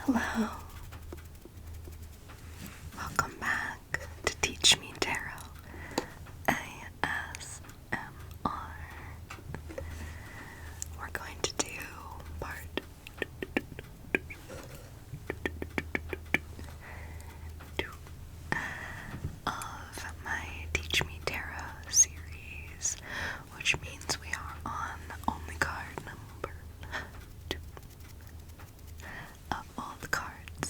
Hello. Welcome back to Teach Me Tarot ASMR. We're going to do part 2 of my Teach Me Tarot series, which means we are on only card number 2 of all the cards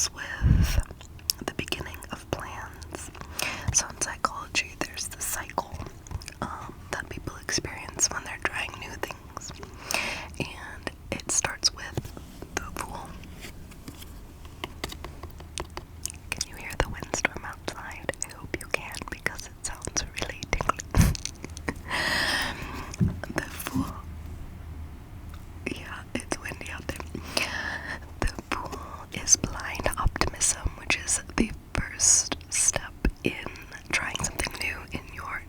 helps with the beginning of plans. So in psychology, there's the cycle that people experience when they're trying new things. And it starts with the Fool. Can you hear the windstorm outside? I hope you can, because it sounds really tingly. The Fool. Yeah, it's windy out there. The Fool is blind optimism, which is the first step in trying something new in your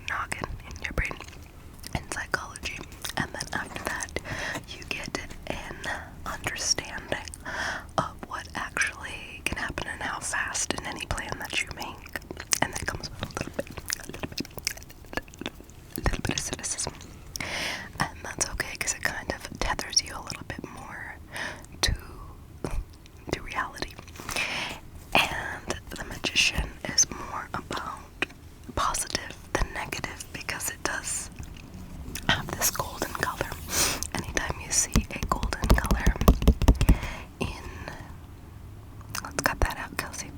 noggin, in your brain, in psychology. And then after that, you get an understanding of what actually can happen and how fast in any plan that you make. And that comes with a little bit of cynicism. And that's okay, because it kind of tethers you a little bit more to reality. And the Magician is more about positive than negative, because it does have this golden color. Anytime you see a golden color in, let's cut that out, Kelsey.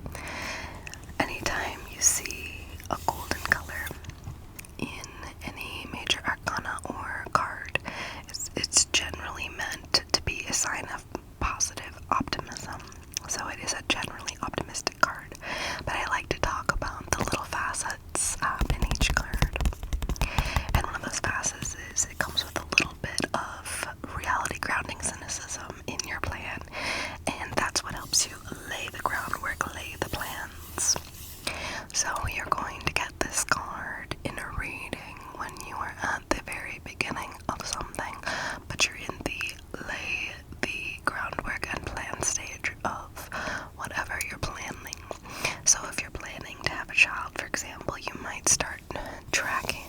Anytime you see a golden color in any major arcana or card, it's generally meant to be a sign of positive optimism. So it is a generally optimistic card. But I like to talk about the little facets in each card. And one of those facets is it comes with a little bit of reality grounding cynicism in your plan. And that's what helps you lay the groundwork, lay the plans. So you're going to get this card in a reading when you are at the very beginning of something, but you're in the lay the groundwork and plan stage of whatever you're planning. So if you're planning to have a child, for example, you might start tracking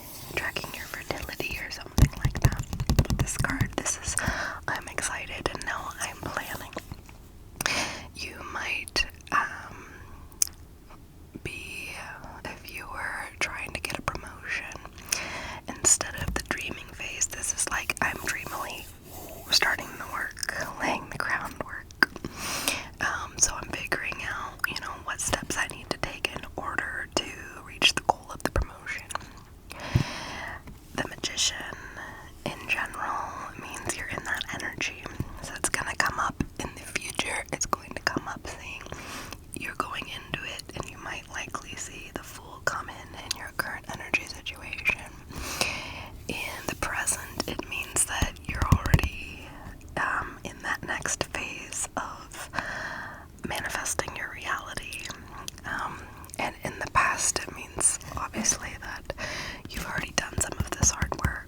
your fertility or something like that. With this card, this is, I'm excited and now I'm planning. You might be, if you were trying to get a promotion, instead of the dreaming phase, this is like I'm dreamily starting the work, laying the groundwork. So I'm figuring out, what steps I need to take in order to reach the goal of the promotion. The Magician, in general, means you're in that energy. So it's going to come up in the future. It's going to come up saying you're going into it, and you might likely see the Fool come in your current energy situation. In the present, it means that you're already in that next phase of manifesting your reality. And in the past, it means obviously that you've already done some of this hard work.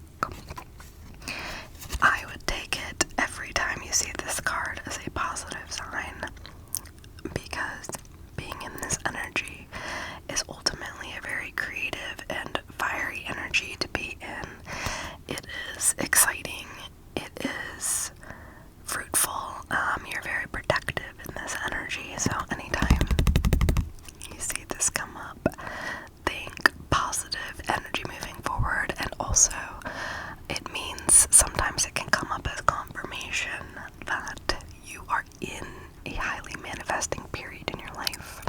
I would take it every time you see this card as a positive sign, because being in this energy is ultimately a very creative and fiery energy to be in. It is exciting. It is fruitful. You're very protective in this energy. So anytime you see this come up, think positive energy moving forward. And also, it means sometimes it can come up as confirmation that you are in a highly manifesting period in your life.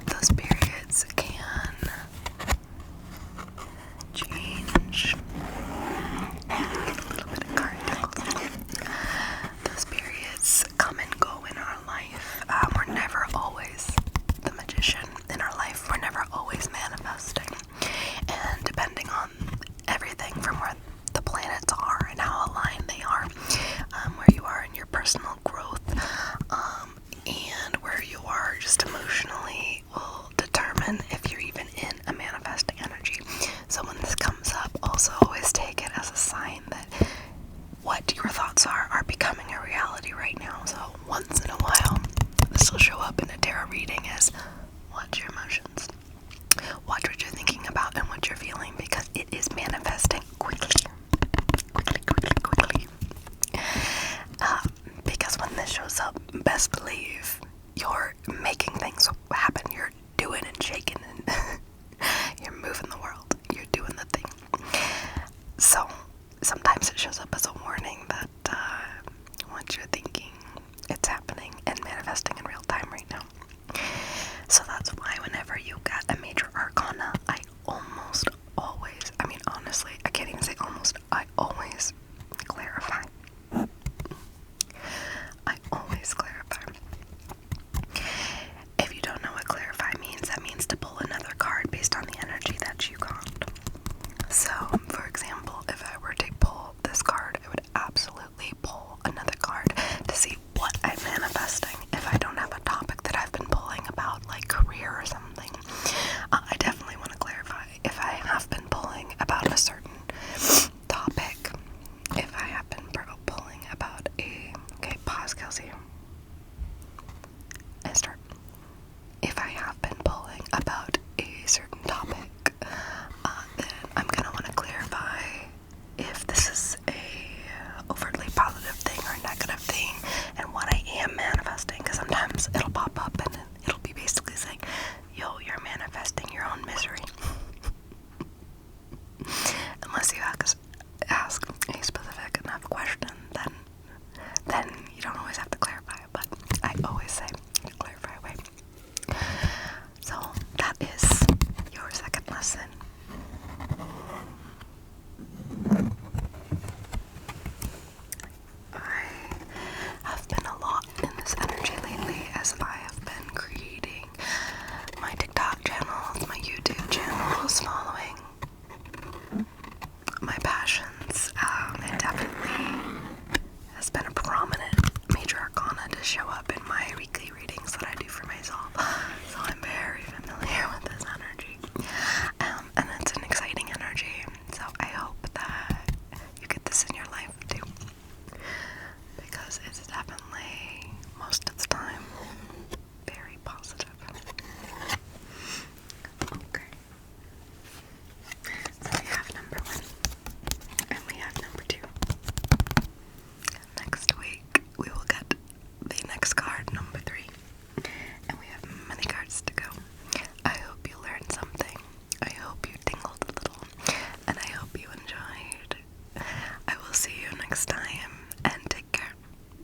Those periods can change. A little bit of card tickles. Those periods come and go in our life. We're never always the Magician in our life. We're never always manifesting. And depending on everything from where the planets are and how aligned they are, where you are in your personal growth, and where you are just emotionally will determine if you're even in a manifesting energy. So when this comes up, also always take it as a sign that what your thoughts are becoming a reality right now. So once in a while, this will show up in a tarot reading as watch your emotions. Watch what you're thinking about and what you're feeling, because it is manifesting quickly. Because when this shows up, best believe you're making things happen. You're doing and shaking and you're moving the world. You're doing the thing. So sometimes it shows up as a warning that what you're thinking, it's happening and manifesting in real time right now. So that's why whenever you get a major arcana, I almost always, I mean honestly, I can't even say almost, I always clarify. I always clarify. If you don't know what clarify means, that means to pull another card based on the energy that you got. So, for example, if I were to pull this card, I would absolutely pull another card to see what I'm manifesting. If I don't have a topic that I've been pulling about, like career or something, I definitely want to clarify. If I have been pulling about a certain topic, if I have been pulling about okay, pause, Kelsey. And start. If I have been pulling about a certain topic, then I'm gonna want to clarify if this is a overtly positive thing or a negative thing, and what I am manifesting. Because sometimes it'll pop up and it'll be basically saying, "Yo, you're manifesting your own misery." Unless you ask a specific enough question, then you don't always have to clarify. But I always say clarify away. So that is your second lesson. I have been a lot in this energy lately as I have been creating my TikTok channels, my YouTube channels, following my passions. It definitely has been a prominent major arcana to show up in my weekly readings that I do for myself.